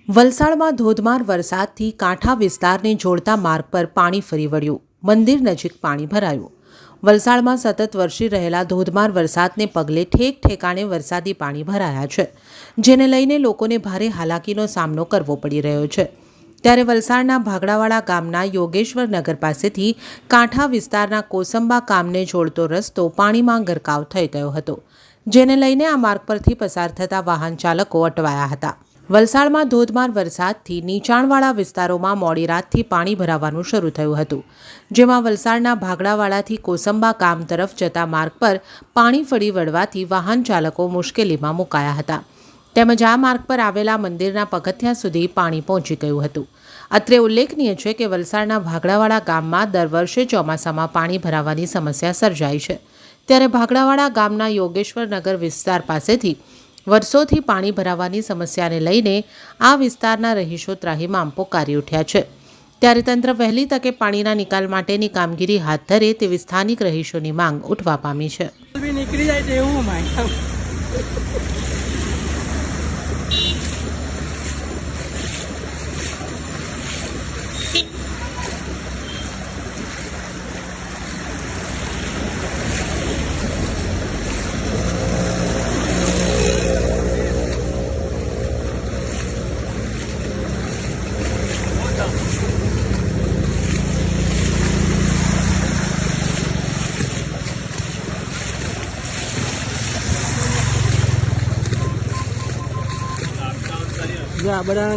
વલસાડમાં ધોધમાર વરસાદથી કાંઠા વિસ્તારને જોડતા માર્ગ પર પાણી ફરી વળ્યું. મંદિર નજીક પાણી ભરાયું. વલસાડમાં સતત વરસી રહેલા ધોધમાર વરસાદને પગલે ઠેક ઠેકાણે વરસાદી પાણી ભરાયા છે, જેને લઈને લોકોને ભારે હાલાકીનો સામનો કરવો પડી રહ્યો છે. ત્યારે વલસાડના ભાગડાવાડા ગામના યોગેશ્વર નગર પાસેથી કાંઠા વિસ્તારના કોસંબા ગામને જોડતો રસ્તો પાણીમાં ગરકાવ થઈ ગયો હતો, જેને લઈને આ માર્ગ પરથી પસાર થતા વાહન ચાલકો અટવાયા હતા. વલસાડમાં ધોધમાર વરસાદથી નીચાણવાળા વિસ્તારોમાં મોડી રાતથી પાણી ભરાવાનું શરૂ થયું હતું, જેમાં વલસાડના ભાગડાવાડાથી કોસંબા ગામ તરફ જતા માર્ગ પર પાણી ફરી વળવાથી વાહન ચાલકો મુશ્કેલીમાં મુકાયા હતા. તેમજ આ માર્ગ પર આવેલા મંદિરના પગથિયા સુધી પાણી પહોંચી ગયું હતું. અત્રે ઉલ્લેખનીય છે કે વલસાડના ભાગડાવાડા ગામમાં દર વર્ષે ચોમાસામાં પાણી ભરાવાની સમસ્યા સર્જાય છે. ત્યારે ભાગડાવાડા ગામના યોગેશ્વર નગર વિસ્તાર પાસેથી વર્ષોથી પાણી ભરાવાની સમસ્યાને લઈને આ વિસ્તારના રહીશો ત્રાહિમામ પોકારી ઉઠ્યા છે. ત્યારે તંત્ર વહેલી તકે પાણીના નિકાલ માટેની કામગીરી હાથ ધરે તેવી સ્થાનિક રહીશોની માંગ ઉઠવા પામી છે. બધા